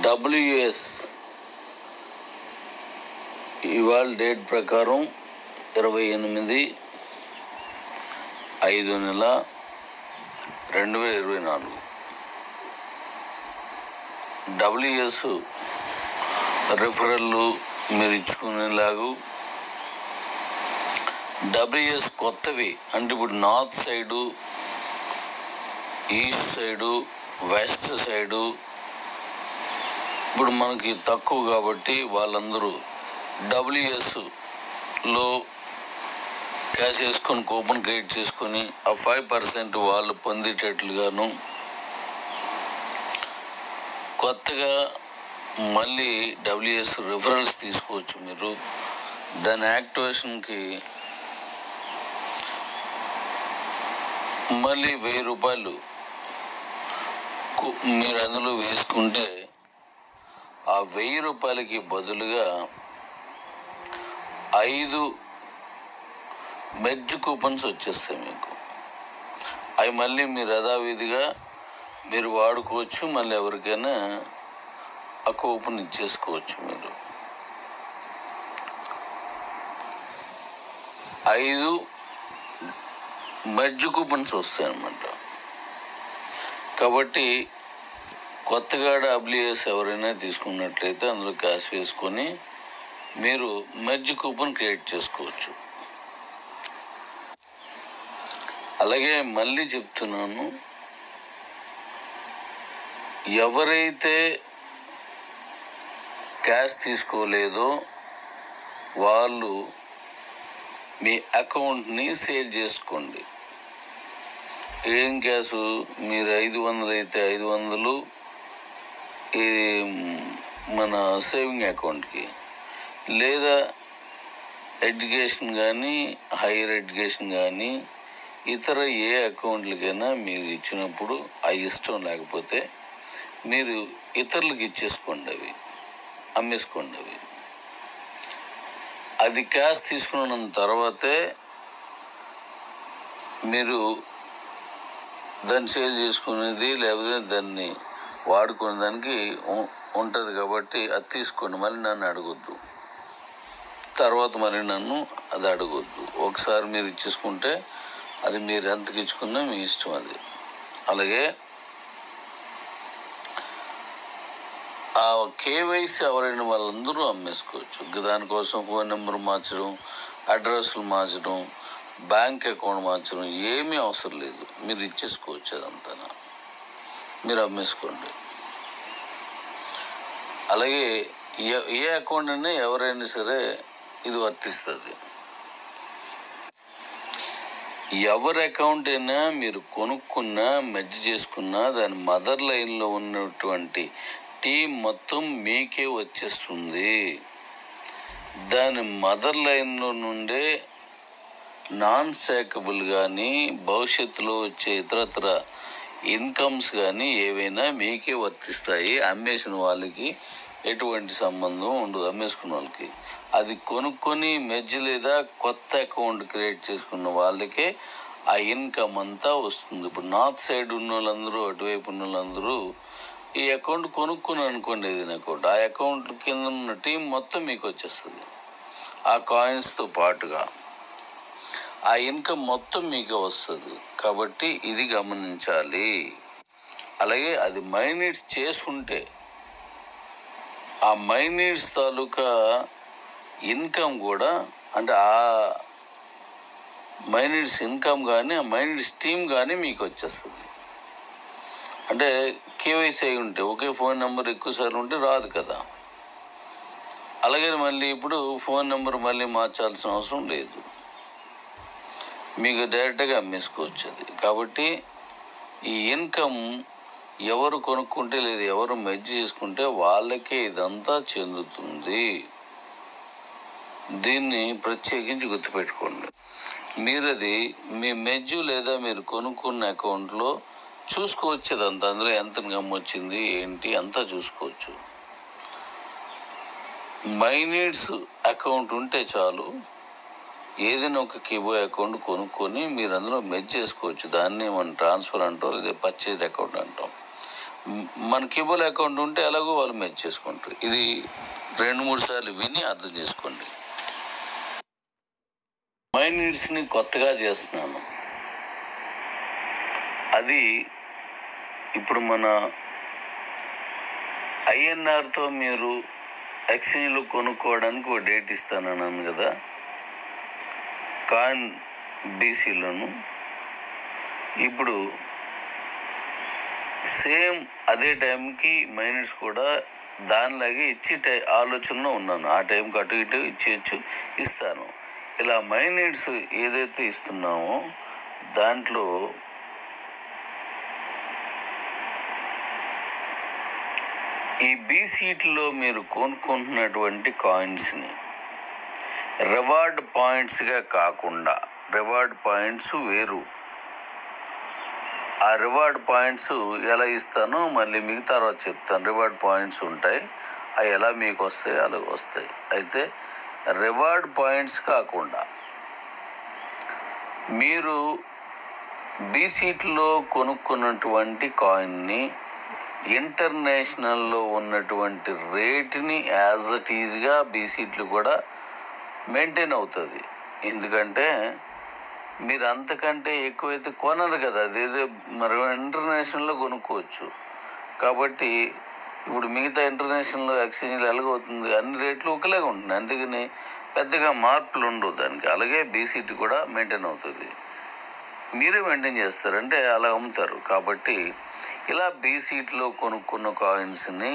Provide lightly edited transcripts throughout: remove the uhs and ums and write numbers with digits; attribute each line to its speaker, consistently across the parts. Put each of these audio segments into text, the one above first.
Speaker 1: WS ఇవాళ date ప్రకారం 28/5/2024 WS రిఫరల్లు మీరు ఇచ్చుకునేలాగా డబ్ల్యూఎస్ కొత్తవి అంటే ఇప్పుడు north side, east side, west side ఇప్పుడు మనకి తక్కువ కాబట్టి వాళ్ళందరూ డబ్ల్యూఎస్లో క్యాష్ వేసుకొని కూపన్ క్రియేట్ చేసుకొని ఆ 5% వాళ్ళు పొందేటట్లుగాను కొత్తగా మళ్ళీ డబ్ల్యూఎస్ రిఫరల్స్ తీసుకోవచ్చు. మీరు దాని యాక్టివేషన్కి మళ్ళీ ₹1000 మీరు అందులో వేసుకుంటే ఆ ₹1000కి బదులుగా 5 మెర్జ్ కూపన్స్ వచ్చేస్తాయి మీకు. అవి మళ్ళీ మీరు యథావిధిగా మీరు వాడుకోవచ్చు. మళ్ళీ ఎవరికైనా ఆ కూపన్ ఇచ్చేసుకోవచ్చు. మీరు 5 మెర్జ్ కూపన్స్ వస్తాయి అన్నమాట. కాబట్టి కొత్తగా డబ్ల్యూఎస్ ఎవరైనా తీసుకున్నట్లయితే అందులో క్యాష్ వేసుకొని మీరు మెర్జ్ కూపన్ క్రియేట్ చేసుకోవచ్చు. అలాగే మళ్ళీ చెప్తున్నాను, ఎవరైతే క్యాష్ తీసుకోలేదో వాళ్ళు మీ అకౌంట్ని సేల్ చేసుకోండి. ఏం క్యాష్, మీరు 500 అయితే 500 ఈ మన సేవింగ్ అకౌంట్కి, లేదా ఎడ్యుకేషన్ కానీ హైయర్ ఎడ్యుకేషన్ కానీ ఇతర ఏ అకౌంట్లకైనా మీరు ఇచ్చినప్పుడు ఆ ఇష్టం లేకపోతే మీరు ఇతరులకు ఇచ్చేసుకోండి, అవి అమ్మేసుకోండి. అది క్యాష్ తీసుకున్న తర్వాతే మీరు దాన్ని సేల్ చేసుకునేది లేకపోతే దాన్ని వాడుకునే దానికి ఉంటుంది. కాబట్టి అది తీసుకోండి, మళ్ళీ నన్ను అడగొద్దు. తర్వాత మళ్ళీ నన్ను అది అడగొద్దు. ఒకసారి మీరు ఇచ్చేసుకుంటే అది మీరు ఎంతకి ఇచ్చుకున్నా మీ ఇష్టం అది. అలాగే ఆ కేవైసీ ఎవరైనా వాళ్ళందరూ అమ్మేసుకోవచ్చు. దానికోసం ఫోన్ నెంబర్ మార్చడం, అడ్రస్లు మార్చడం, బ్యాంక్ అకౌంట్ మార్చడం ఏమీ అవసరం లేదు. మీరు ఇచ్చేసుకోవచ్చు. అదంతా మీరు అమ్మేసుకోండి. అలాగే ఏ అకౌంట్ అయినా ఎవరైనా సరే ఇది వర్తిస్తుంది. ఎవరి అకౌంట్ అయినా మీరు కొనుక్కున్నా మెర్జ్ చేసుకున్నా దాని మదర్ లైన్లో ఉన్నటువంటి టీం మొత్తం మీకే వచ్చేస్తుంది. దాని మదర్ లైన్లో నుండే నాన్ స్టాకబుల్ కానీ భవిష్యత్తులో వచ్చే ఇతరత్ర ఇన్కమ్స్ కానీ ఏవైనా మీకే వర్తిస్తాయి. అమ్మేసిన వాళ్ళకి ఎటువంటి సంబంధం ఉండదు. అమ్మేసుకున్న వాళ్ళకి అది కొనుక్కొని మెర్జ్ లేదా కొత్త అకౌంట్ క్రియేట్ చేసుకున్న వాళ్ళకే ఆ ఇన్కమ్ అంతా వస్తుంది. ఇప్పుడు నార్త్ సైడ్ ఉన్న వాళ్ళందరూ, అటువైపు ఉన్న వాళ్ళందరూ ఈ అకౌంట్ కొనుక్కుని అనుకోండి, ఏదైనా అకౌంట్, ఆ అకౌంట్ కింద ఉన్న టీం మొత్తం మీకు వచ్చేస్తుంది. ఆ కాయిన్స్తో పాటుగా ఆ ఇన్కమ్ మొత్తం మీకే వస్తుంది. కాబట్టి ఇది గమనించాలి. అలాగే అది మైనీడ్స్ చేసుకుంటే ఆ మైనీడ్స్ తాలూకా ఇన్కమ్ కూడా, అంటే ఆ మైనీడ్స్ ఇన్కమ్ కానీ ఆ మైనీడ్స్ టీమ్ కానీ మీకు వచ్చేస్తుంది. అంటే కేవైసీ అయి ఉంటే ఒకే ఫోన్ నెంబర్ ఎక్కువసార్లు ఉంటే రాదు కదా. అలాగే మళ్ళీ ఇప్పుడు ఫోన్ నెంబర్ మళ్ళీ మార్చాల్సిన అవసరం లేదు. మీకు డైరెక్ట్గా అమ్మేసుకోవచ్చు అది. కాబట్టి ఈ ఇన్కమ్ ఎవరు కొనుక్కుంటే లేదా ఎవరు మెర్జ్ చేసుకుంటే వాళ్ళకే ఇదంతా చెందుతుంది. దీన్ని ప్రత్యేకించి గుర్తుపెట్టుకోండి. మీరు అది మీ మెర్జ్ లేదా మీరు కొనుక్కున్న అకౌంట్లో చూసుకోవచ్చు. అదంతా అందులో ఎంత ఇన్కమ్ వచ్చింది ఏంటి అంతా చూసుకోవచ్చు. మైనీడ్స్ అకౌంట్ ఉంటే చాలు, ఏదైనా ఒక కీబో అకౌంట్ కొనుక్కొని మీరు అందులో మెర్జ్ చేసుకోవచ్చు. దాన్ని మనం ట్రాన్స్ఫర్ అంటాం, లేదా పర్చేజ్ అకౌంట్ అంటాం. మన కేబుల్ అకౌంట్ ఉంటే ఎలాగో వాళ్ళు మెచ్ చేసుకుంటారు. ఇది 2-3 సార్లు విని అర్థం చేసుకోండి. మై నీడ్స్ని కొత్తగా చేస్తున్నాను. అది ఇప్పుడు మన ఐఎన్ఆర్తో మీరు ఎక్స్చేంజ్లో కొనుక్కోవడానికి ఒక డేట్ ఇస్తానన్నాను కదా, కాయిన్ బీసీలోను. ఇప్పుడు సేమ్ అదే టైంకి మైనస్ కూడా దానిలాగే ఇచ్చి ఆలోచనలో ఉన్నాను. ఆ టైంకి అటు ఇటు ఇస్తాను. ఇలా మైనీడ్స్ ఏదైతే ఇస్తున్నామో దాంట్లో ఈ బీసీట్లో మీరు కొనుక్కుంటున్నటువంటి కాయిన్స్ని రివార్డ్ పాయింట్స్గా కాకుండా, రివార్డ్ పాయింట్స్ వేరు. ఆ రివార్డ్ పాయింట్స్ ఎలా ఇస్తానో మళ్ళీ మీకు తర్వాత చెప్తాను. రివార్డ్ పాయింట్స్ ఉంటాయి, అవి ఎలా మీకు వస్తాయి అలా వస్తాయి. అయితే రివార్డ్ పాయింట్స్ కాకుండా మీరు బీసీట్లో కొనుక్కున్నటువంటి కాయిన్ని ఇంటర్నేషనల్లో ఉన్నటువంటి రేటుని యాజ్ ఇట్ ఈజ్గా బీసీట్లు కూడా మెయింటైన్ అవుతుంది. ఎందుకంటే మీరు అంతకంటే ఎక్కువైతే కొనరు కదా, అదేదో మరి ఇంటర్నేషనల్లో కొనుక్కోవచ్చు. కాబట్టి ఇప్పుడు మిగతా ఇంటర్నేషనల్ ఎక్స్చేంజ్లు ఎలాగవుతుంది, అన్ని రేట్లు ఒకలాగా ఉంటుంది, అందుకని పెద్దగా మార్పులు ఉండవు దానికి. అలాగే బీసీటీ కూడా మెయింటైన్ అవుతుంది. మీరే మెయింటైన్ చేస్తారంటే అలా అమ్ముతారు. కాబట్టి ఇలా బీసీట్లో కొనుక్కున్న కాయిన్స్ని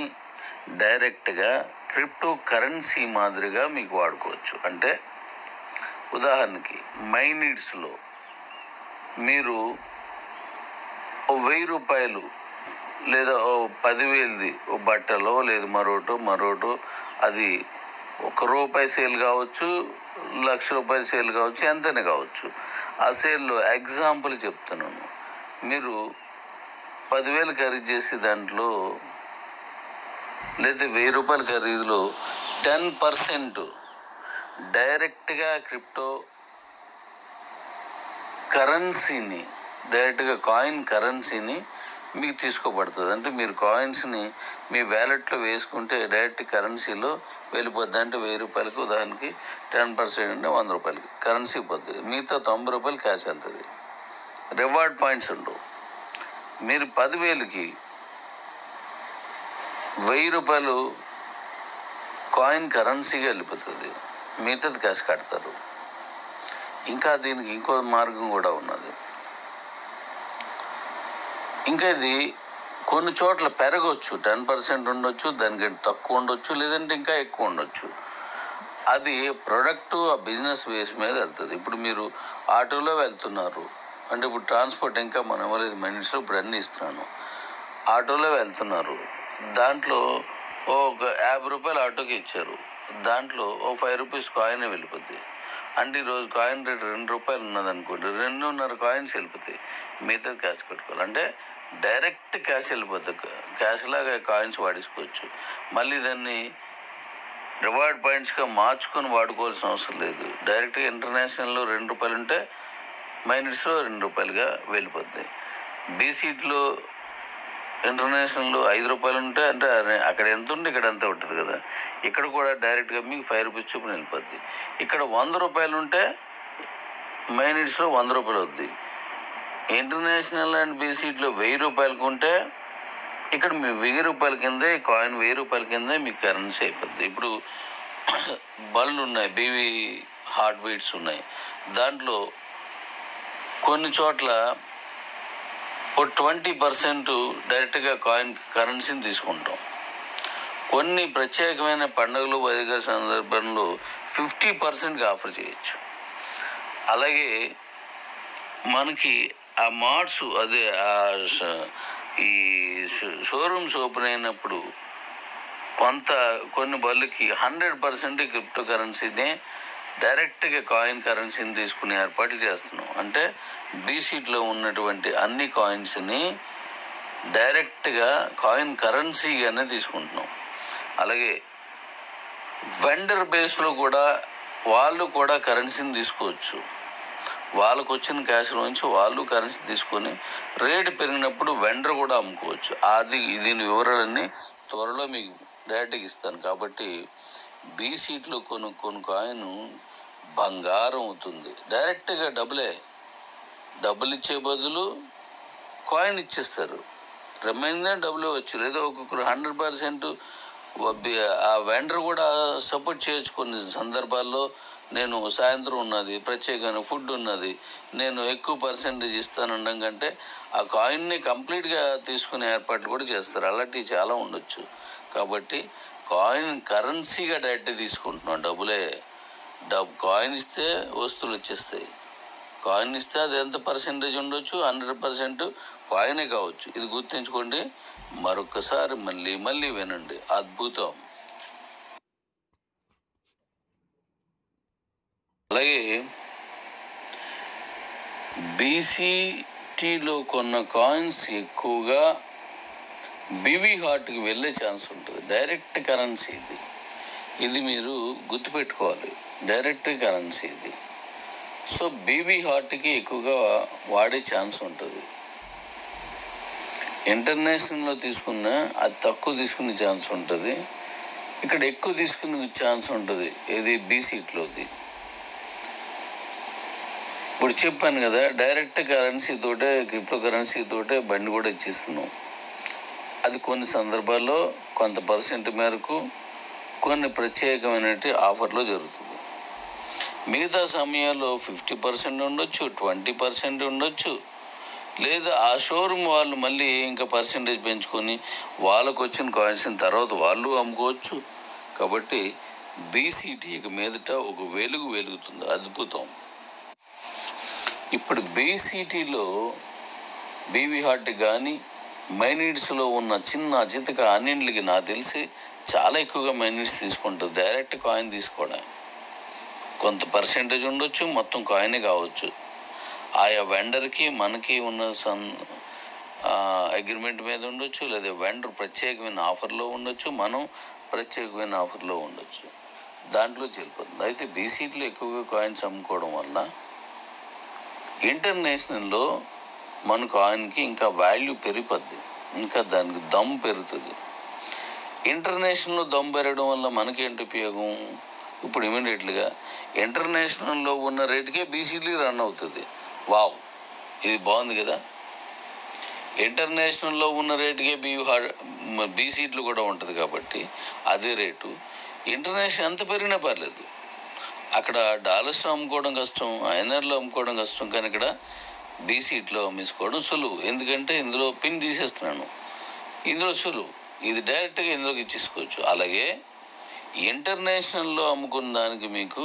Speaker 1: డైరెక్ట్గా క్రిప్టో కరెన్సీ మాదిరిగా మీకు వాడుకోవచ్చు. అంటే ఉదాహరణకి మైనీడ్స్లో మీరు 1000 రూపాయలు లేదా 10,000ది ఓ బట్టలో లేదు మరోటో అది ₹1 సేల్ కావచ్చు, ₹1,00,000 సేల్ కావచ్చు, ఎంతైనా కావచ్చు. ఆ సేల్లో ఎగ్జాంపుల్ చెప్తున్నాను. మీరు 10,000 ఖరీదు చేసి దాంట్లో లేదా ₹1,000 ఖరీదులో 10% డైరెక్ట్గా క్రిప్టో కరెన్సీని, డైరెక్ట్గా కాయిన్ కరెన్సీని మీకు తీసుకోబడుతుంది. అంటే మీరు కాయిన్స్ని మీ వ్యాలెట్లో వేసుకుంటే డైరెక్ట్ కరెన్సీలో వెళ్ళిపోద్ది. అంటే ₹1,000 ఉదాహరణకి 10% అంటే ₹100 కరెన్సీ పోతుంది, మిగతా ₹90 క్యాష్ వెళ్తుంది. రివార్డ్ పాయింట్స్ ఉండవు. మీరు 10,000కి ₹1,000 కాయిన్ కరెన్సీగా వెళ్ళిపోతుంది, మిగతాది క్యాష్ కడతారు. ఇంకా దీనికి ఇంకో మార్గం కూడా ఉన్నది. ఇంకా ఇది కొన్ని చోట్ల పెరగవచ్చు, 10% ఉండొచ్చు, దానికంటే తక్కువ ఉండొచ్చు, లేదంటే ఇంకా ఎక్కువ ఉండొచ్చు. అది ప్రొడక్టు ఆ బిజినెస్ బేస్ మీద వెళ్తుంది. ఇప్పుడు మీరు ఆటోలో వెళ్తున్నారు అంటే, ఇప్పుడు ట్రాన్స్పోర్ట్ ఇంకా మనం ఇవ్వలేదు మినిట్స్లో, ఇప్పుడు అన్నీ ఇస్తున్నాను. ఆటోలో వెళ్తున్నారు, దాంట్లో ఒక ₹50 ఆటోకి ఇచ్చారు, దాంట్లో ఓ ₹5 కాయిన్ వెళ్ళిపోద్ది. అంటే ఈరోజు కాయిన్ రేట్ ₹2 ఉన్నదనుకోండి, 2.5 కాయిన్స్ వెళ్ళిపోతాయి, మిగతా క్యాష్ పెట్టుకోవాలి. అంటే డైరెక్ట్ క్యాష్ వెళ్ళిపోతుంది, క్యాష్ లాగా కాయిన్స్ వాడేసుకోవచ్చు. మళ్ళీ దాన్ని రివార్డ్ పాయింట్స్గా మార్చుకొని వాడుకోవాల్సిన అవసరం లేదు. డైరెక్ట్గా ఇంటర్నేషనల్లో ₹2 ఉంటే మైనస్లో ₹2గా వెళ్ళిపోద్ది. బీసీట్లో ఇంటర్నేషనల్లో ₹5 ఉంటే అంటే అక్కడ ఎంత ఉంటే ఇక్కడ అంత ఉంటుంది కదా, ఇక్కడ కూడా డైరెక్ట్గా మీకు ₹5 చొప్పున వెళ్ళిపోద్ది. ఇక్కడ ₹100 ఉంటే మైనస్లో ₹100 అవుద్ది. ఇంటర్నేషనల్ అండ్ బీసీట్లో ₹1,000 ఉంటే ఇక్కడ మీ ₹1,000 కిందే కాయిన్ ₹1,000 కిందే మీకు కరెన్సీ అయిపోద్ది. ఇప్పుడు బళ్ళు ఉన్నాయి, బీవీ హార్ట్ బీట్స్ ఉన్నాయి, దాంట్లో కొన్ని చోట్ల ఓ 20% డైరెక్ట్గా కాయిన్ కరెన్సీని తీసుకుంటాం. కొన్ని ప్రత్యేకమైన పండుగలు వైదిక సందర్భంలో 50%గా ఆఫర్ చేయొచ్చు. అలాగే మనకి ఆ మార్ట్స్ అదే ఈ షోరూమ్స్ ఓపెన్ అయినప్పుడు కొన్ని బళ్ళకి 100% క్రిప్టో కరెన్సీనే డైరెక్ట్గా కాయిన్ కరెన్సీని తీసుకుని ఏర్పాట్లు చేస్తున్నాం. అంటే బీసీట్లో ఉన్నటువంటి అన్ని కాయిన్స్ని డైరెక్ట్గా కాయిన్ కరెన్సీగానే తీసుకుంటున్నాం. అలాగే వెండర్ బేస్లో కూడా వాళ్ళు కూడా కరెన్సీని తీసుకోవచ్చు. వాళ్ళకు వచ్చిన క్యాష్లోంచి వాళ్ళు కరెన్సీ తీసుకొని రేటు పెరిగినప్పుడు వెండర్ కూడా అమ్ముకోవచ్చు. దీని వివరాలన్నీ త్వరలో మీకు డైరెక్ట్గా ఇస్తాను. కాబట్టి బీసీట్లో కొన్ని కాయిన్ బంగారం అవుతుంది. డైరెక్ట్గా డబ్బులు ఇచ్చే బదులు కాయిన్ ఇచ్చేస్తారు. రిమైనింగ్ డబ్బులు వచ్చు. లేదా ఒక్కొక్కరు 100% ఆ వెండర్ కూడా సపోర్ట్ చేయొచ్చు. కొన్ని సందర్భాల్లో నేను సాయంత్రం ఉన్నది, ప్రత్యేకమైన ఫుడ్ ఉన్నది, నేను ఎక్కువ పర్సెంటేజ్ ఇస్తానడం కంటే ఆ కాయిన్ని కంప్లీట్గా తీసుకునే ఏర్పాట్లు కూడా చేస్తారు. అలాంటివి చాలా ఉండొచ్చు. కాబట్టి కాయిన్ కరెన్సీగా డైరెక్ట్ తీసుకుంటున్నాం. కాయిన్ ఇస్తే వస్తువులు వచ్చేస్తాయి. కాయిన్ ఇస్తే అది ఎంత పర్సెంటేజ్ ఉండొచ్చు, 100% కాయినే కావచ్చు. ఇది గుర్తుంచుకోండి. మరొకసారి మళ్ళీ వినండి. అద్భుతం. అలాగే బీసీటీలో కొన్న కాయిన్స్ ఎక్కువగా బీవీ హార్ట్కి వెళ్ళే ఛాన్స్ ఉంటుంది. డైరెక్ట్ కరెన్సీ ఇది మీరు గుర్తుపెట్టుకోవాలి. డైరెక్ట్ కరెన్సీ ఇది. సో బీవీ హార్ట్కి ఎక్కువగా వాడే ఛాన్స్ ఉంటుంది. ఇంటర్నేషనల్లో తీసుకున్న అది తక్కువ తీసుకునే ఛాన్స్ ఉంటుంది. ఇక్కడ ఎక్కువ తీసుకునే ఛాన్స్ ఉంటుంది. ఇది బీసీట్లోది. ఇప్పుడు చెప్పాను కదా, డైరెక్ట్ కరెన్సీతోటే, క్రిప్టో కరెన్సీతోటే బండి కూడా ఇచ్చిస్తున్నాం. అది కొన్ని సందర్భాల్లో కొంత పర్సెంట్ మేరకు కొన్ని ప్రత్యేకమైన ఆఫర్లో జరుగుతుంది. మిగతా సమయాల్లో 50% ఉండొచ్చు, 20% ఉండొచ్చు. లేదా ఆ షోరూమ్ వాళ్ళు మళ్ళీ ఇంకా పర్సెంటేజ్ పెంచుకొని వాళ్ళకు వచ్చిన కాయిన్స్ తర్వాత వాళ్ళు అమ్ముకోవచ్చు. కాబట్టి బీసీటీ మీదట ఒక వెలుగుతుంది. అద్భుతం. ఇప్పుడు బీసీటీలో బీవీ హార్ట్ కానీ మైనిట్స్లో ఉన్న చిన్న చితక అన్నింటికి నాకు తెలిసి చాలా ఎక్కువగా మైనిట్స్ తీసుకుంటుంది. డైరెక్ట్ కాయిన్ తీసుకోవడం కొంత పర్సెంటేజ్ ఉండొచ్చు, మొత్తం కాయినే కావచ్చు. ఆయా వెండర్కి మనకి ఉన్న అగ్రిమెంట్ మీద ఉండొచ్చు. లేదా వెండర్ ప్రత్యేకమైన ఆఫర్లో ఉండొచ్చు, మనం ప్రత్యేకమైన ఆఫర్లో ఉండొచ్చు. దాంట్లో చెల్లిపోతుంది. అయితే బీసీటీలో ఎక్కువగా కాయిన్స్ అమ్ముకోవడం వల్ల ఇంటర్నేషనల్లో మన కాయిన్కి ఇంకా వాల్యూ పెరిగిపోద్ది, ఇంకా దానికి దమ్ పెరుగుతుంది. ఇంటర్నేషనల్లో దమ్ పెరగడం వల్ల మనకేంటి ఉపయోగం? ఇప్పుడు ఇమీడియట్గా ఇంటర్నేషనల్లో ఉన్న రేటుకే బీసీటీ రన్ అవుతుంది. వావ్, ఇది బాగుంది కదా. ఇంటర్నేషనల్లో ఉన్న రేటుకే బీసీటీలు కూడా ఉంటుంది. కాబట్టి అదే రేటు ఇంటర్నేషనల్ ఎంత పెరిగినా పర్లేదు. అక్కడ డాలర్స్లో అమ్ముకోవడం కష్టం, ఐఎన్ఆర్లో అమ్ముకోవడం కష్టం. కానీ ఇక్కడ బీసీటీలో అమ్మేసుకోవడం సులువు. ఎందుకంటే ఇందులో పిన్ తీసేస్తున్నాను, ఇందులో సులువు. ఇది డైరెక్ట్గా ఇందులోకి ఇచ్చేసుకోవచ్చు. అలాగే ఇంటర్నేషనల్లో అమ్ముకున్న దానికి మీకు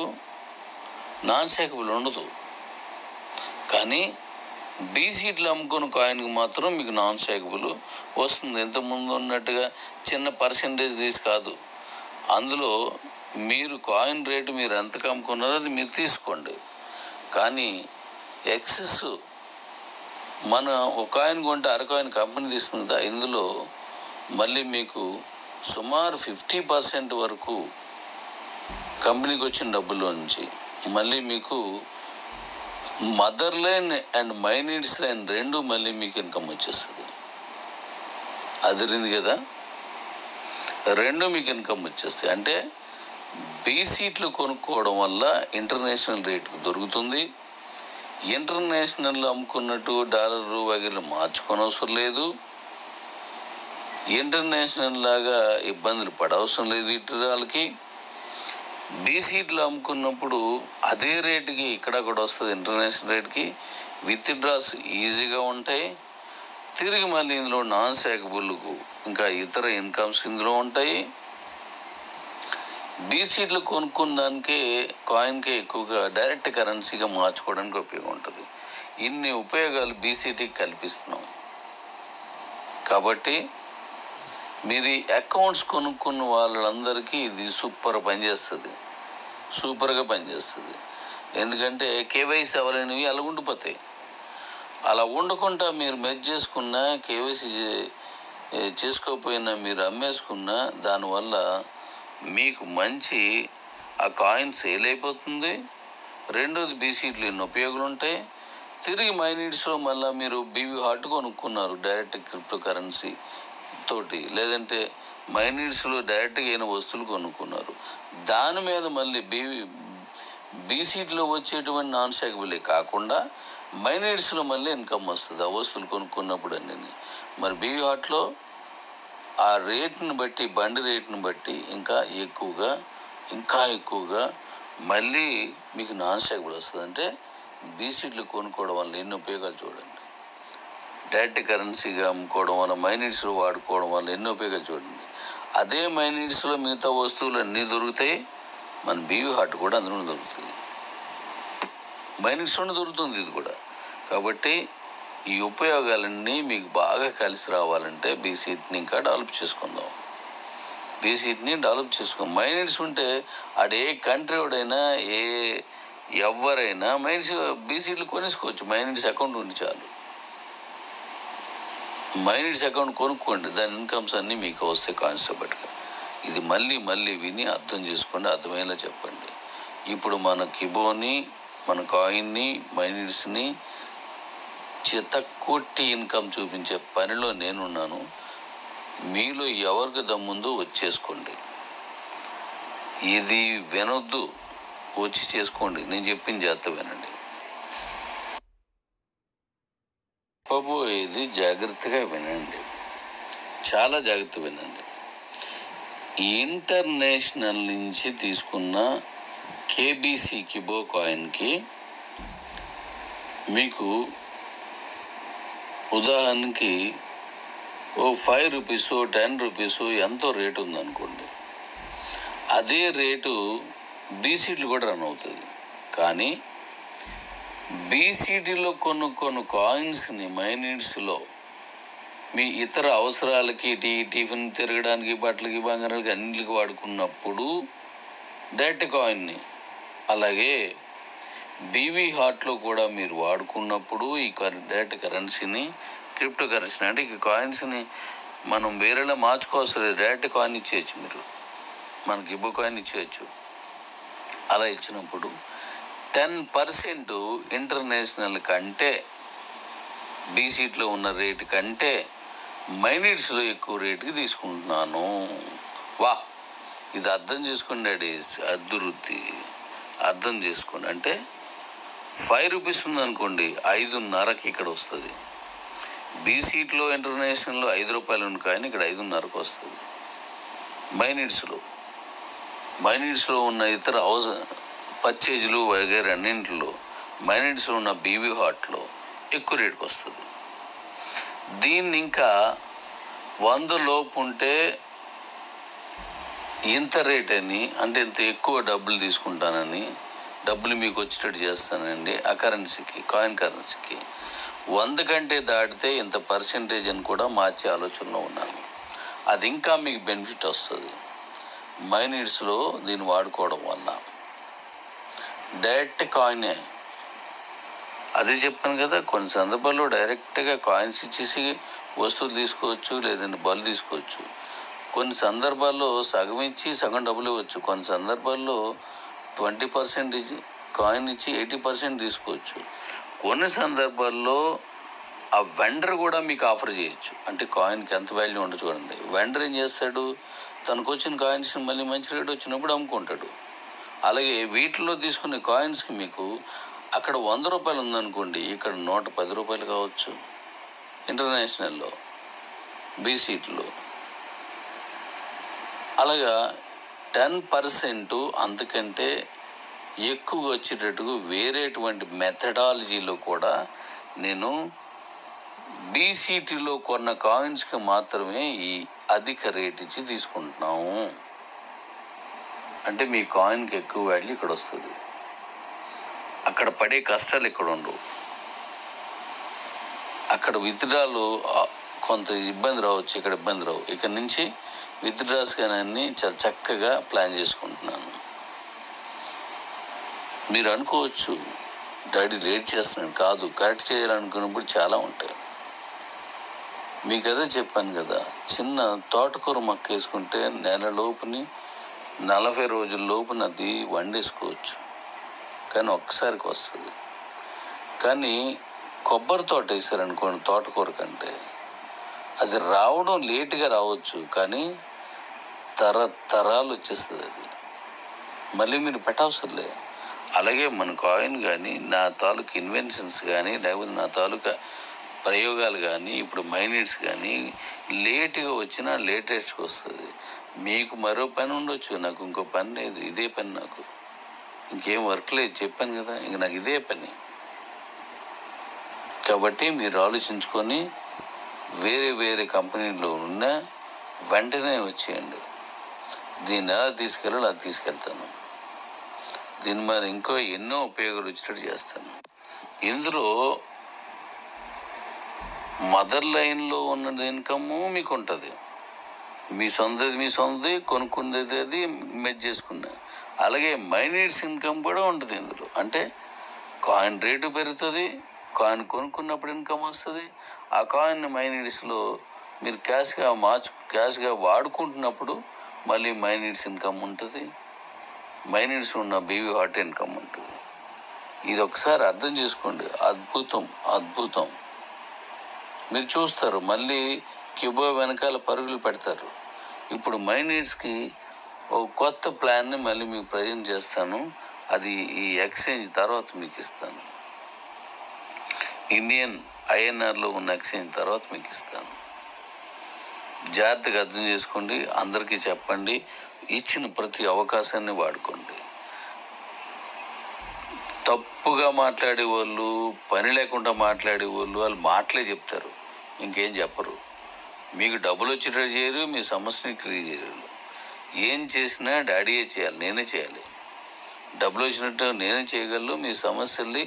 Speaker 1: నాన్ శాకబుల్ ఉండదు. కానీ బీసీటీలో అమ్ముకున్న కాయిన్కి మాత్రం మీకు నాన్ శాకబుల్ వస్తుంది. ఇంతకుముందు ఉన్నట్టుగా చిన్న పర్సెంటేజ్ తీసి కాదు. అందులో మీరు కాయిన్ రేటు మీరు ఎంతకు అమ్ముకున్నారో అది మీరు తీసుకోండి. కానీ ఎక్సెస్ మన ఒక కాయిన్ కొంటే అర కాయిన్ కంపెనీ తీసుకుందా, ఇందులో మళ్ళీ మీకు సుమారు 50% వరకు కంపెనీకి వచ్చిన డబ్బుల్లో నుంచి మళ్ళీ మీకు mother line and minutes line రెండు మళ్ళీ మీకు ఇన్కమ్ వచ్చేస్తుంది. అదిరింది కదా, రెండు మీకు ఇన్కమ్ వచ్చేస్తాయి. అంటే బీసీట్లు కొనుక్కోవడం వల్ల ఇంటర్నేషనల్ రేటుకు దొరుకుతుంది. ఇంటర్నేషనల్లో అమ్ముకున్నట్టు డాలరు వగైరా మార్చుకోని అవసరం లేదు. ఇంటర్నేషనల్ లాగా ఇబ్బందులు పడవసరం లేదు. ఇతరాలకి బీసీట్లు అమ్ముకున్నప్పుడు అదే రేటుకి ఇక్కడ కూడా వస్తుంది. ఇంటర్నేషనల్ రేట్కి విత్ డ్రాస్ ఈజీగా ఉంటాయి. తిరిగి మళ్ళీ ఇందులో నాన్ శాకబుల్కు ఇంకా ఇతర ఇన్కమ్స్ ఇందులో ఉంటాయి. బీసీట్లు కొనుక్కున్న దానికే కాయిన్కే ఎక్కువగా డైరెక్ట్ కరెన్సీగా మార్చుకోవడానికి ఉపయోగం ఉంటుంది. ఇన్ని ఉపయోగాలు బీసీటీకి కల్పిస్తున్నాం. కాబట్టి మీరు ఈ అకౌంట్స్ కొనుక్కున్న వాళ్ళందరికీ ఇది సూపర్గా పనిచేస్తుంది. ఎందుకంటే కేవైసీ అవ్వలేనివి అలా ఉండిపోతాయి. అలా ఉండకుండా మీరు మెర్జ్ చేసుకున్నా, కేవైసీ చేసుకోకపోయినా, మీరు అమ్మేసుకున్నా, దానివల్ల మీకు మంచి ఆ కాయిన్ సేల్ అయిపోతుంది. రెండోది బీసీట్లో ఎన్ని ఉపయోగాలు ఉంటాయి. తిరిగి మైనీడ్స్లో మళ్ళీ మీరు బీవీ హార్ట్ కొనుక్కున్నారు డైరెక్ట్ క్రిప్టో కరెన్సీ తోటి, లేదంటే మైనీడ్స్లో డైరెక్ట్గా అయిన వస్తువులు కొనుక్కున్నారు. దాని మీద మళ్ళీ బీసీట్లో వచ్చేటువంటి నాన్ స్టాకబులే కాకుండా మైనీడ్స్లో మళ్ళీ ఇన్కమ్ వస్తుంది ఆ వస్తువులు కొనుక్కున్నప్పుడు అన్నీ. మరి బీవీ హార్ట్లో ఆ రేట్ని బట్టి, బండి రేట్ని బట్టి ఇంకా ఎక్కువగా మళ్ళీ మీకు నాన్ స్టాకబుల్ వస్తుంది. అంటే బీసీట్లు కొనుక్కోవడం వల్ల ఎన్ని ఉపయోగాలు చూడండి. డైరెక్ట్ కరెన్సీగా అమ్ముకోవడం వల్ల, మైనీడ్స్లో వాడుకోవడం వల్ల ఎన్ని ఉపయోగాలు చూడండి. అదే మైనీడ్స్లో మిగతా వస్తువులు అన్నీ దొరుకుతాయి, మన బీవీ హార్ట్ కూడా అందులో దొరుకుతుంది, మైనీడ్స్లోనే దొరుకుతుంది ఇది కూడా. కాబట్టి ఈ ఉపయోగాలన్నీ మీకు బాగా కలిసి రావాలంటే బీసీట్ని ఇంకా డెవలప్ చేసుకుందాం. మైనీడ్స్ ఉంటే ఆడ ఏ కంట్రీ వాడైనా ఎవరైనా బీసీట్లు కొనేసుకోవచ్చు. మైనీడ్స్ అకౌంట్ ఉండి చాలు. మైనీడ్స్ అకౌంట్ కొనుక్కోండి, దాని ఇన్కమ్స్ అన్నీ మీకు వస్తాయి కాన్సెప్ట్గా. ఇది మళ్ళీ విని అర్థం చేసుకోండి, అర్థమయ్యేలా చెప్పండి. ఇప్పుడు మన కిబోని, మన కాయిన్ని, మైనీడ్స్ని చితక్కొట్టి ఇన్కమ్ చూపించే పనిలో నేనున్నాను. మీలో ఎవరికి దమ్ముందో వచ్చేసుకోండి. ఇది వినొద్దు, వచ్చి చేసుకోండి. నేను చెప్పింది జాగ్రత్త వినండి. చెప్పబోయేది జాగ్రత్తగా వినండి, చాలా జాగ్రత్త వినండి. ఇంటర్నేషనల్ నుంచి తీసుకున్న కేబీసీ కిబో కాయిన్కి మీకు ఉదాహరణకి ఓ 5 రూపీస్ 10 రూపీస్ ఎంతో రేటు ఉందనుకోండి. అదే రేటు బీసీటీలు కూడా రన్ అవుతుంది. కానీ బీసీటీలో కొన్ని కాయిన్స్ని మైనీడ్స్లో మీ ఇతర అవసరాలకి, టిఫిన్ తిరగడానికి, బట్టలకి, బంగారాలకి అన్నిటికి వాడుకున్నప్పుడు డైరెక్ట్ కాయిన్ని, అలాగే బీవీ హార్ట్లో కూడా మీరు వాడుకున్నప్పుడు ఈ డైరెక్ట్ కరెన్సీని, క్రిప్టో కరెన్సీని, అంటే ఈ కాయిన్స్ని మనం వేరేలా మార్చుకోవాల్సిన లేదు, డైరెక్ట్ కాయిన్ ఇచ్చేయచ్చు. మీరు మనకి ఇబ్బో కాయిన్ ఇచ్చేయచ్చు. అలా ఇచ్చినప్పుడు 10% ఇంటర్నేషనల్ కంటే, బీసీట్లో ఉన్న రేటు కంటే మైనీడ్స్లో ఎక్కువ రేటుకి తీసుకుంటున్నాను. ఇది అర్థం చేసుకోండి. అభివృద్ధి అర్థం చేసుకోండి. అంటే 5 రూపీస్ ఉందనుకోండి, 5.5కి ఇక్కడ వస్తుంది. బీసీట్లో ఇంటర్నేషనల్లో 5 రూపాయలు ఉంది, కానీ ఇక్కడ 5.5కి వస్తుంది. మైనీడ్స్లో ఉన్న ఇతర పర్చేజ్లు వగైరా అన్నింటిలో మైనీడ్స్లో ఉన్న బీవీ హార్ట్లో ఎక్కువ రేటుకి వస్తుంది. దీన్ని ఇంకా 100 లోపు ఉంటే ఇంత రేట్ అని, అంటే ఇంత ఎక్కువ డబ్బులు తీసుకుంటానని, డబ్బులు మీకు వచ్చేటట్టు చేస్తానండి ఆ కరెన్సీకి, కాయిన్ కరెన్సీకి. 100 కంటే దాటితే ఇంత పర్సెంటేజ్ అని కూడా మార్చే ఆలోచనలో ఉన్నాను. అది ఇంకా మీకు బెనిఫిట్ వస్తుంది మైనీడ్స్లో దీన్ని వాడుకోవడం వల్ల. డైరెక్ట్ కాయినే, అదే చెప్పాను కదా, కొన్ని సందర్భాల్లో డైరెక్ట్గా కాయిన్స్ ఇచ్చేసి వస్తువులు తీసుకోవచ్చు, లేదంటే బళ్ళు తీసుకోవచ్చు. కొన్ని సందర్భాల్లో సగం ఇచ్చి సగం డబ్బులు ఇవ్వచ్చు. కొన్ని సందర్భాల్లో 20% కాయిన్ ఇచ్చి 80% తీసుకోవచ్చు. కొన్ని సందర్భాల్లో ఆ వెండర్ కూడా మీకు ఆఫర్ చేయొచ్చు. అంటే కాయిన్కి ఎంత వాల్యూ ఉండదు చూడండి. వెండర్ ఏం చేస్తాడు, తనకు వచ్చిన కాయిన్స్ని మళ్ళీ మంచి రేటు వచ్చినప్పుడు అమ్ముకుంటాడు. అలాగే వీటిలో తీసుకునే కాయిన్స్కి మీకు అక్కడ 100 రూపాయలు ఉందనుకోండి, ఇక్కడ 110 రూపాయలు కావచ్చు. ఇంటర్నేషనల్లో, బీసీట్లో అలాగా 10% అంతకంటే ఎక్కువ వచ్చేటట్టుగా వేరేటువంటి మెథడాలజీలో కూడా నేను బీసీటీలో కొన్న కాయిన్స్కి మాత్రమే ఈ అధిక రేట్ ఇచ్చి తీసుకుంటున్నాము. అంటే మీ కాయిన్కి ఎక్కువ వాల్యూ ఇక్కడ వస్తుంది. అక్కడ పడే కష్టాలు ఇక్కడ ఉండవు. అక్కడ విత్డ్రాలు కొంత ఇబ్బంది రావచ్చు, ఇక్కడ ఇబ్బంది రావు. ఇక్కడ నుంచి విత్డ్రాస్ కానీ అన్నీ చాలా చక్కగా ప్లాన్ చేసుకుంటున్నాను. మీరు అనుకోవచ్చు, డాడీ లేట్ చేస్తున్నాను. కాదు, కరెక్ట్ చేయాలనుకున్నప్పుడు చాలా ఉంటాయి. మీకు అదే చెప్పాను కదా, చిన్న తోటకూర మొక్క వేసుకుంటే నెల లోపుని 40 రోజుల లోపున అది వండేసుకోవచ్చు. కానీ ఒక్కసారికి వస్తుంది. కానీ కొబ్బరి తోట వేసారనుకోండి, తోటకూర కంటే అది రావడం లేటుగా రావచ్చు, కానీ తరతరాలు వచ్చేస్తుంది అది. మళ్ళీ మీరు పెట్టవసరం లేదు. అలాగే మన కాయిన్ కానీ, నా తాలూకు ఇన్వెన్షన్స్ కానీ, లేకపోతే నా తాలూకా ప్రయోగాలు కానీ, ఇప్పుడు మైనిట్స్ కానీ లేటుగా వచ్చినా లేటెస్ట్గా వస్తుంది. మీకు మరో పని ఉండొచ్చు, నాకు ఇంకో పని లేదు, ఇదే పని, నాకు ఇంకేం వర్క్ లేదు, చెప్పాను కదా, ఇంక నాకు ఇదే పని. కాబట్టి మీరు ఆలోచించుకొని వేరే వేరే కంపెనీలో ఉన్న వెంటనే వచ్చేయండి. దీన్ని ఎలా తీసుకెళ్ళాలో అది తీసుకెళ్తాను. దీని మీద ఇంకో ఎన్నో ఉపయోగాలు వచ్చేటట్టు చేస్తాను. ఇందులో మదర్ లైన్లో ఉన్న ఇన్కమ్ మీకు ఉంటుంది. మీ సొంతది కొనుక్కునేది అది మెచ్ చేసుకున్నా. అలాగే మైనిట్స్ ఇన్కమ్ కూడా ఉంటుంది ఇందులో. అంటే కాయిన్ రేటు పెరుగుతుంది, కాయిన్ కొనుక్కున్నప్పుడు ఇన్కమ్ వస్తుంది. ఆ కాయిన్ మైనిట్స్లో మీరు క్యాష్గా వాడుకుంటున్నప్పుడు మళ్ళీ మైనిట్స్ ఇన్కమ్ ఉంటుంది. మైనిట్స్ ఉన్న బీవీ హాట్ ఇన్కమ్ ఉంటుంది. ఇది ఒకసారి అర్థం చేసుకోండి. అద్భుతం. మీరు చూస్తారు, మళ్ళీ క్యూబో వెనకాల పరుగులు పెడతారు. ఇప్పుడు మైనిట్స్కి ఒక కొత్త ప్లాన్ని మళ్ళీ మీకు ప్రజెంట్ చేస్తాను. అది ఈ ఎక్స్చేంజ్ తర్వాత మీకు ఇస్తాను. ఇండియన్ ఐఎన్ఆర్లో ఉన్న ఎక్స్చేంజ్ తర్వాత మీకు ఇస్తాను. జాగ్రత్తగా అర్థం చేసుకోండి, అందరికీ చెప్పండి, ఇచ్చిన ప్రతి అవకాశాన్ని వాడుకోండి. తప్పుగా మాట్లాడే వాళ్ళు, పని లేకుండా మాట్లాడే వాళ్ళు మాటలే చెప్తారు, ఇంకేం చెప్పరు. మీకు డబ్బులు వచ్చేటట్టు చేయరు, మీ సమస్యని క్రియేట్ చేయరు. ఏం చేసినా డాడీయే చేయాలి, నేనే చేయాలి. డబ్బులు వచ్చినట్టు నేనే చేయగలను, మీ సమస్యల్ని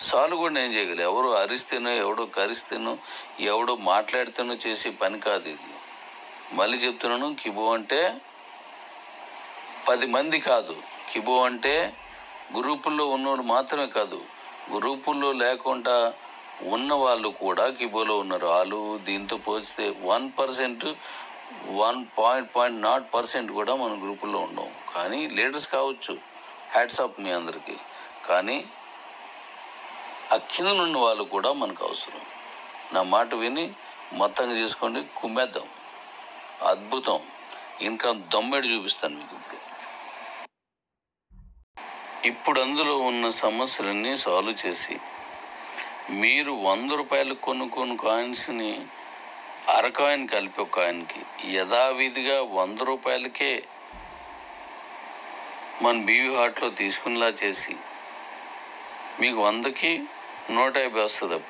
Speaker 1: సాల్వ్ కూడా నేను చేయగలను. ఎవరు అరిస్తేనో, ఎవడో కరిస్తేనో, ఎవడో మాట్లాడితేనో చేసే పని కాదు ఇది. మళ్ళీ చెప్తున్నాను, కిబో అంటే 10 మంది కాదు. కిబో అంటే గ్రూపుల్లో ఉన్నవాడు మాత్రమే కాదు, గ్రూపుల్లో లేకుండా ఉన్న వాళ్ళు కూడా కిబోలో ఉన్నారు. వాళ్ళు దీంతో పోల్చితే 1%, 1.0% కూడా మన గ్రూపుల్లో ఉండవు. కానీ లీడర్స్ కావచ్చు, హ్యాట్స్ ఆఫ్ మీ అందరికీ. కానీ ఆ కింద ఉన్న వాళ్ళు కూడా మనకు అవసరం. నా మాట విని మొత్తంగా చేసుకోండి, కుమ్మేద్దాం. అద్భుతం. ఇంకా దమ్మెడు చూపిస్తాను మీకు. ఇప్పుడు అందులో ఉన్న సమస్యలన్నీ సాల్వ్ చేసి మీరు 100 రూపాయలు కొనుక్కున్న కాయిన్స్ని అరకాయిన్ కలిపి ఒక కాయిన్కి యథావిధిగా 100 రూపాయలకే మన బీవీ హాట్లో తీసుకునేలా చేసి మీకు 100కి 150 వస్తుంది.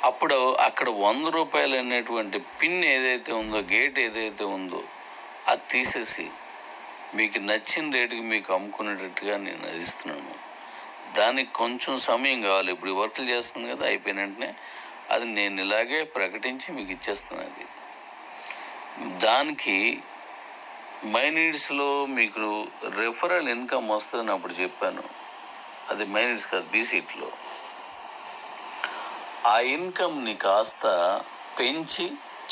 Speaker 1: అప్పుడు అక్కడ 100 రూపాయలు అనేటువంటి పిన్ ఏదైతే ఉందో, గేట్ ఏదైతే ఉందో అది తీసేసి మీకు నచ్చిన రేటుకి మీకు అమ్ముకునేటట్టుగా నేను అది ఇస్తున్నాను. దానికి కొంచెం సమయం కావాలి. ఇప్పుడు వర్క్లు చేస్తున్నాను కదా, అయిపోయిన వెంటనే అది నేను ఇలాగే ప్రకటించి మీకు ఇచ్చేస్తాను. అది దానికి మైనిట్స్లో మీకు రెఫరల్ ఇన్కమ్ వస్తుందని అప్పుడు చెప్పాను. అది మైనిట్స్ కాదు, బీసీట్లో. ఆ ఇన్కమ్ని కాస్త పెంచి,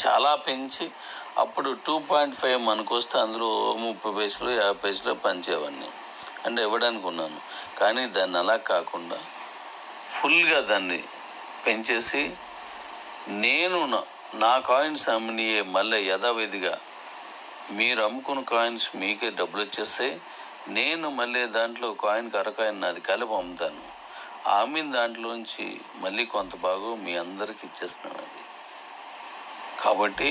Speaker 1: చాలా పెంచి, అప్పుడు 2.5 మనకు వస్తే అందులో 30 పైసలు 50 పైసలు పంచేవన్నీ అంటే ఇవ్వడానికి ఉన్నాను. కానీ దాన్ని అలా కాకుండా ఫుల్గా దాన్ని పెంచేసి నేను నా కాయిన్స్ అమ్మినయే మళ్ళీ యథావిధిగా మీరు అమ్ముకున్న కాయిన్స్ మీకే డబ్బులు వచ్చేస్తాయి. నేను మళ్ళీ దాంట్లో కాయిన్కి అరకాయిన్ నాది కలిపి అమ్ముతాను. అమ్మిన దాంట్లోంచి మళ్ళీ కొంత భాగం మీ అందరికి ఇచ్చేస్తున్నాను. అది కాబట్టి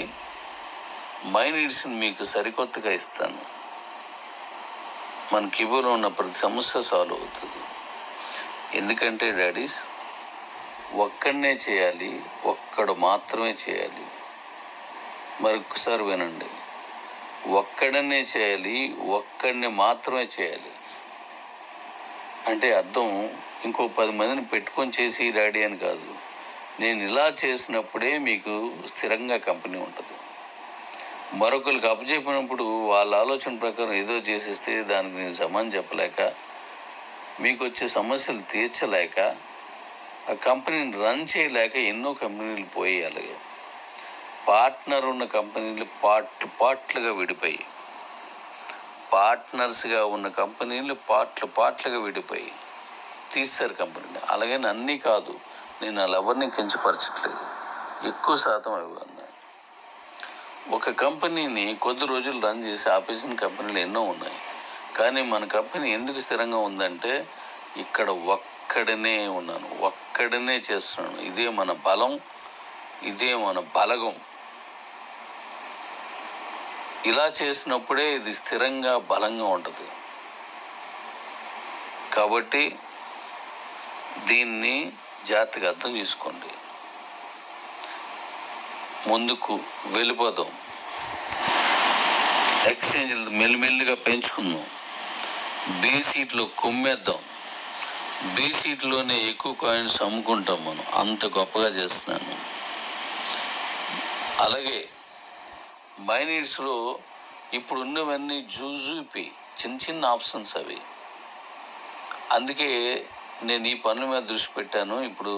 Speaker 1: మైనిట్స్ని మీకు సరికొత్తగా ఇస్తాను. మన కిబోలో ఉన్న ప్రతి సమస్య సాల్వ్ అవుతుంది. ఎందుకంటే డాడీస్ ఒక్కడనే చేయాలి, ఒక్కడు మాత్రమే చేయాలి. మరొకసారి వినండి, ఒక్కడనే చేయాలి, ఒక్కడిని మాత్రమే చేయాలి. అంటే అర్థం ఇంకో 10 మందిని పెట్టుకొని చేసి డాడీ అని కాదు. నేను ఇలా చేసినప్పుడే మీకు స్థిరంగా కంపెనీ ఉంటుంది. మరొకరికి అప్పచెప్పినప్పుడు వాళ్ళ ఆలోచన ప్రకారం ఏదో చేసేస్తే దానికి నేను సమానం చెప్పలేక, మీకు వచ్చే సమస్యలు తీర్చలేక, ఆ కంపెనీని రన్ చేయలేక ఎన్నో కంపెనీలు పోయి, అలాగే పార్ట్నర్ ఉన్న కంపెనీలు పార్ట్లుగా విడిపోయి పార్ట్నర్స్గా ఉన్న కంపెనీలు పార్ట్లుగా విడిపోయి తీశారు కంపెనీని. అలాగని అన్నీ కాదు, నేను అలా ఎవరిని కించపరచట్లేదు, ఎక్కువ శాతం ఇవ్వను. ఒక కంపెనీని కొద్ది రోజులు రన్ చేసి ఆపేసిన కంపెనీలు ఎన్నో ఉన్నాయి. కానీ మన కంపెనీ ఎందుకు స్థిరంగా ఉందంటే ఇక్కడ ఒక్కడనే ఉన్నాను, ఒక్కడనే చేస్తున్నాను. ఇదే మన బలం, ఇదే మన బలగం. ఇలా చేసినప్పుడే ఇది స్థిరంగా బలంగా ఉంటుంది. కాబట్టి దీన్ని జాగ్రత్తగా అర్థం చేసుకోండి. ముందుకు వెళ్ళిపోదాం, ఎక్స్చేంజ్లు మెల్లిమెల్లిగా పెంచుకుందాం, బి సీట్లో కుమ్మేద్దాం. బి సీట్లోనే ఎక్కువ కాయిన్స్ అమ్ముకుంటాం మనం, అంత గొప్పగా చేస్తున్నాను. అలాగే మైనీడ్స్లో ఇప్పుడు ఉన్నవన్నీ జూజూపి చిన్న చిన్న ఆప్షన్స్ అవి. అందుకే నేను ఈ పనుల మీద దృష్టి పెట్టాను. ఇప్పుడు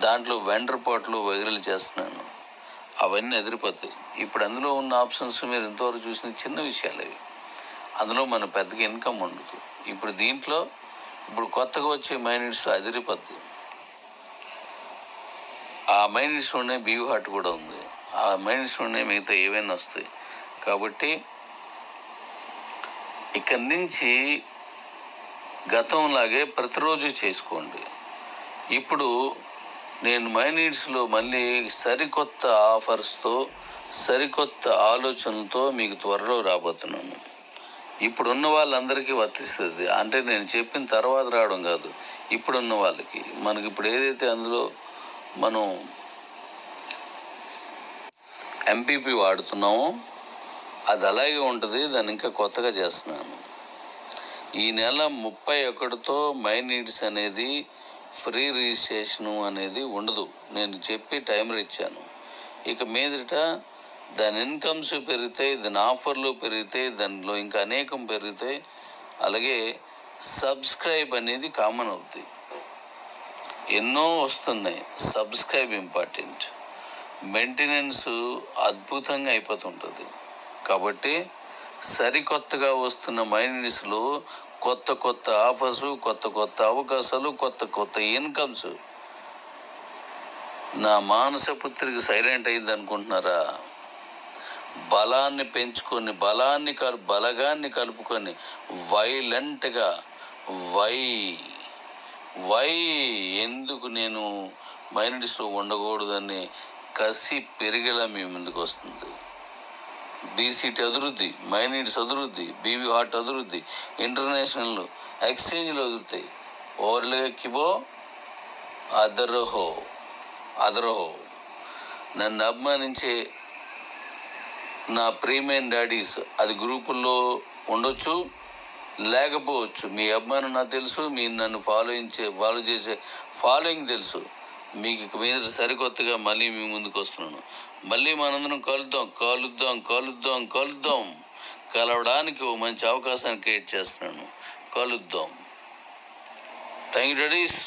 Speaker 1: దాంట్లో వెండర్ పాట్లు వగైరాలు చేస్తున్నాను, అవన్నీ ఎదిరిపోతాయి. ఇప్పుడు అందులో ఉన్న ఆప్షన్స్ మీరు ఇంతవరకు చూసిన చిన్న విషయాలు అవి, అందులో మన పెద్దగా ఇన్కమ్ ఉండదు. ఇప్పుడు దీంట్లో ఇప్పుడు కొత్తగా వచ్చే మైనీడ్స్ అదిరిపోద్ది. ఆ మైనీడ్స్లోనే బీవీ హార్ట్ కూడా ఉంది, ఆ మైనీడ్స్లోనే మిగతా ఏవైనా వస్తాయి. కాబట్టి ఇక్కడి నుంచి గతంలాగే ప్రతిరోజు చేసుకోండి. ఇప్పుడు నేను మైనీడ్స్లో మళ్ళీ సరికొత్త ఆఫర్స్తో, సరికొత్త ఆలోచనలతో మీకు త్వరలో రాబోతున్నాను. ఇప్పుడున్న వాళ్ళందరికీ వర్తిస్తుంది. అంటే నేను చెప్పిన తర్వాత రావడం కాదు, ఇప్పుడున్న వాళ్ళకి. మనకి ఇప్పుడు ఏదైతే అందులో మనం ఎంపీపీ వాడుతున్నామో అది అలాగే ఉంటుంది, దాన్ని ఇంకా కొత్తగా చేస్తున్నాను. ఈ నెల 31తో మైనీడ్స్ అనేది ఫ్రీ రిజిస్ట్రేషను అనేది ఉండదు. నేను చెప్పి టైమర్ ఇచ్చాను. ఇక మీదట దాని ఇన్కమ్స్ పెరుగుతాయి, దాని ఆఫర్లు పెరుగుతాయి, దానిలో ఇంకా అనేకం పెరుగుతాయి. అలాగే సబ్స్క్రైబ్ అనేది కామన్ అవుతుంది. ఎన్నో వస్తున్నాయి, సబ్స్క్రైబ్ ఇంపార్టెంట్. మెయింటెనెన్స్ అద్భుతంగా అయిపోతుంటుంది. కాబట్టి సరికొత్తగా వస్తున్న మైనీడ్స్లో కొత్త కొత్త ఆఫర్స్, కొత్త కొత్త అవకాశాలు, కొత్త కొత్త ఇన్కమ్స్. నా మానసపుత్రికి సైలెంట్ అయింది అనుకుంటున్నారా? బలాన్ని పెంచుకొని, బలగాన్ని కలుపుకొని వైలెంట్గా వై ఎందుకు నేను మైనీడ్స్లో ఉండకూడదని కసి పెరిగేలా మీ ముందుకు వస్తుంది. బీసీటీ అభివృద్ధి, మైనీడ్స్ అభివృద్ధి, బీవీ హార్ట్ అభివృద్ధి, ఇంటర్నేషనల్ ఎక్స్చేంజ్లు అదురుతాయి. ఓవర్లెక్కిబో అదరహో. నన్ను అభిమానించే నా ప్రియమైన డాడీస్, అది గ్రూపుల్లో ఉండొచ్చు, లేకపోవచ్చు. మీ అభిమానం నాకు తెలుసు, మీరు నన్ను ఫాలో చేసే ఫాలోయింగ్ తెలుసు. మీకు ఇక మీద సరికొత్తగా మళ్ళీ మీ ముందుకు వస్తున్నాను. మళ్ళీ మనందరం కలుద్దాం. కలవడానికి ఓ మంచి అవకాశాన్ని క్రియేట్ చేస్తున్నాను. కలుద్దాం. Thank you daddy's.